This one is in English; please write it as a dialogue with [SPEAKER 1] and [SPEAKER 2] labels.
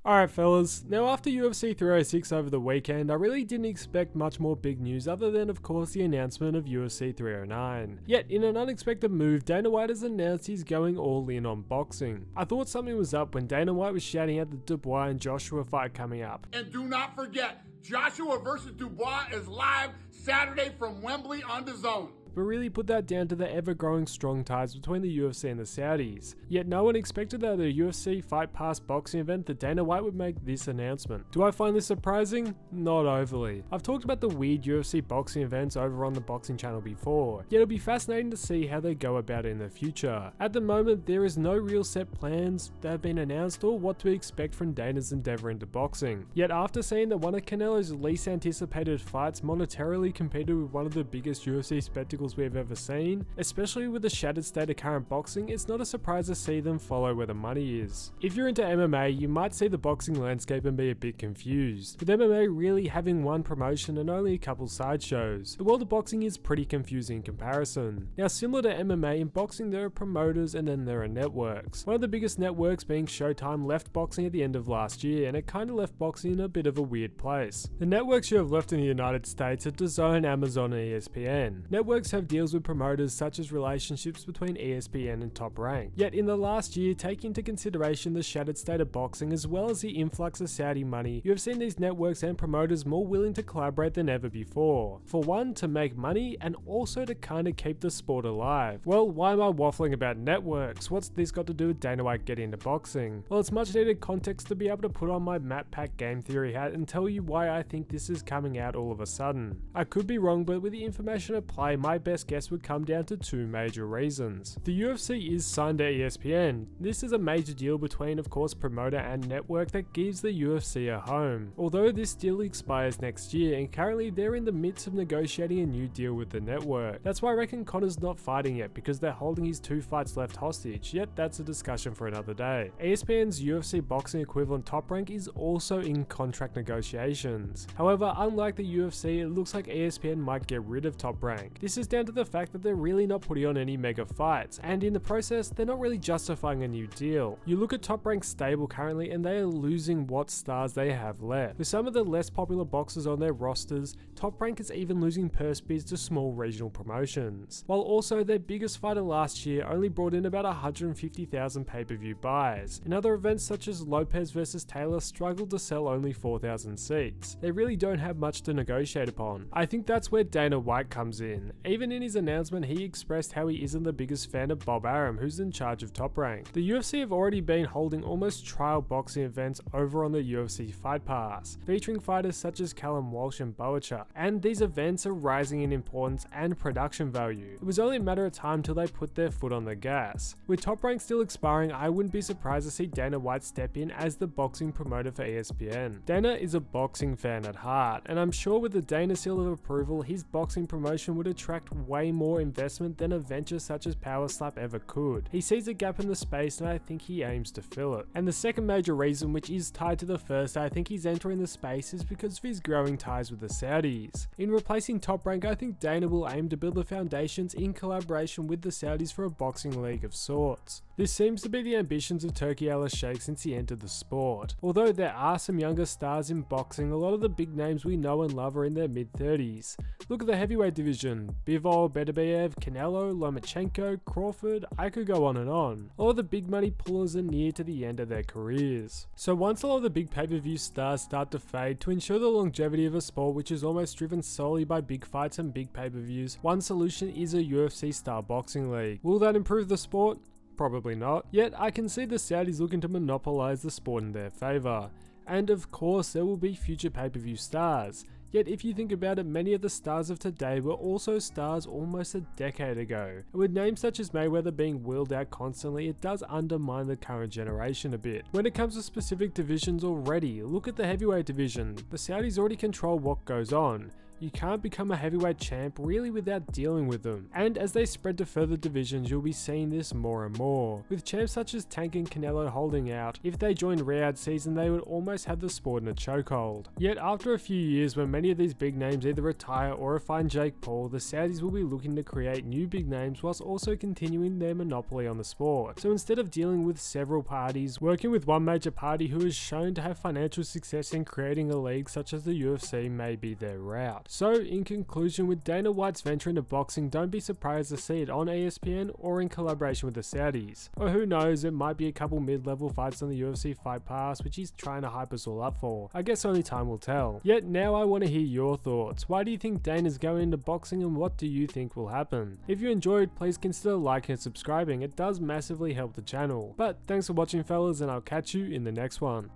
[SPEAKER 1] Alright fellas, now after UFC 306 over the weekend, I really didn't expect much more big news other than of course the announcement of UFC 309. Yet in an unexpected move, Dana White has announced he's going all in on boxing. I thought something was up when Dana White was shouting at the Dubois and Joshua fight coming up.
[SPEAKER 2] And do not forget, Joshua versus Dubois is live Saturday from Wembley on DAZN.
[SPEAKER 1] But really put that down to the ever-growing strong ties between the UFC and the Saudis. Yet no one expected that at a UFC Fight Pass boxing event that Dana White would make this announcement. Do I find this surprising? Not overly. I've talked about the weird UFC boxing events over on the boxing channel before, yet it'll be fascinating to see how they go about it in the future. At the moment, there is no real set plans that have been announced or what to expect from Dana's endeavor into boxing. Yet after seeing that one of Canelo's least anticipated fights monetarily competed with one of the biggest UFC spectacles we've ever seen, especially with the shattered state of current boxing, it's not a surprise to see them follow where the money is. If you're into MMA, you might see the boxing landscape and be a bit confused, with MMA really having one promotion and only a couple sideshows. The world of boxing is pretty confusing in comparison. Now similar to MMA, in boxing there are promoters and then there are networks. One of the biggest networks being Showtime left boxing at the end of last year, and it kinda left boxing in a bit of a weird place. The networks you have left in the United States are DAZN, Amazon and ESPN. Networks have deals with promoters such as relationships between ESPN and Top Rank. Yet in the last year, taking into consideration the shattered state of boxing as well as the influx of Saudi money, you have seen these networks and promoters more willing to collaborate than ever before. For one, to make money and also to kinda keep the sport alive. Well, why am I waffling about networks? What's this got to do with Dana White getting into boxing? Well, it's much needed context to be able to put on my Matt Pack game theory hat and tell you why I think this is coming out all of a sudden. I could be wrong, but with the information at play, my best guess would come down to two major reasons. The UFC is signed to ESPN. This is a major deal between, of course, promoter and network that gives the UFC a home. Although this deal expires next year, and currently they're in the midst of negotiating a new deal with the network. That's why I reckon Conor's not fighting yet, because they're holding his 2 fights left hostage, yet that's a discussion for another day. ESPN's UFC boxing equivalent Top Rank is also in contract negotiations. However, unlike the UFC, it looks like ESPN might get rid of Top Rank. This is down to the fact that they're really not putting on any mega fights, and in the process, they're not really justifying a new deal. You look at Top Rank's stable currently and they are losing what stars they have left. With some of the less popular boxers on their rosters, Top Rank is even losing purse bids to small regional promotions. While also their biggest fighter last year only brought in about 150,000 pay-per-view buys. And other events such as Lopez vs Taylor struggled to sell only 4,000 seats. They really don't have much to negotiate upon. I think that's where Dana White comes in. Even in his announcement, he expressed how he isn't the biggest fan of Bob Arum, who's in charge of Top Rank. The UFC have already been holding almost trial boxing events over on the UFC Fight Pass, featuring fighters such as Callum Walsh and Boacha, and these events are rising in importance and production value. It was only a matter of time till they put their foot on the gas. With Top Rank still expiring, I wouldn't be surprised to see Dana White step in as the boxing promoter for ESPN. Dana is a boxing fan at heart, and I'm sure with the Dana seal of approval, his boxing promotion would attract way more investment than a venture such as Power Slap ever could. He sees a gap in the space and I think he aims to fill it. And the second major reason, which is tied to the first, I think he's entering the space is because of his growing ties with the Saudis. In replacing Top Rank, I think Dana will aim to build the foundations in collaboration with the Saudis for a boxing league of sorts. This seems to be the ambitions of Turki Al-Sheikh since he entered the sport. Although there are some younger stars in boxing, a lot of the big names we know and love are in their mid-30s. Look at the heavyweight division: Bivol, Beterbiev, Canelo, Lomachenko, Crawford, I could go on and on. A lot of the big money pullers are near to the end of their careers. So once a lot of the big pay-per-view stars start to fade, to ensure the longevity of a sport which is almost driven solely by big fights and big pay-per-views, one solution is a UFC-style boxing league. Will that improve the sport? Probably not. Yet I can see the Saudis looking to monopolize the sport in their favor. And of course there will be future pay-per-view stars. Yet if you think about it, many of the stars of today were also stars almost a decade ago. And with names such as Mayweather being wheeled out constantly, it does undermine the current generation a bit. When it comes to specific divisions already, look at the heavyweight division. The Saudis already control what goes on. You can't become a heavyweight champ really without dealing with them, and as they spread to further divisions you'll be seeing this more and more, with champs such as Tank and Canelo holding out. If they joined Riyadh season they would almost have the sport in a chokehold. Yet after a few years when many of these big names either retire or find Jake Paul, the Saudis will be looking to create new big names whilst also continuing their monopoly on the sport. So instead of dealing with several parties, working with one major party who is shown to have financial success in creating a league such as the UFC may be their route. So in conclusion, with Dana White's venture into boxing, don't be surprised to see it on ESPN or in collaboration with the Saudis. Or who knows, it might be a couple mid-level fights on the UFC Fight Pass which he's trying to hype us all up for. I guess only time will tell. Yet now I want to hear your thoughts. Why do you think Dana's going into boxing and what do you think will happen? If you enjoyed, please consider liking and subscribing, it does massively help the channel. But thanks for watching fellas, and I'll catch you in the next one.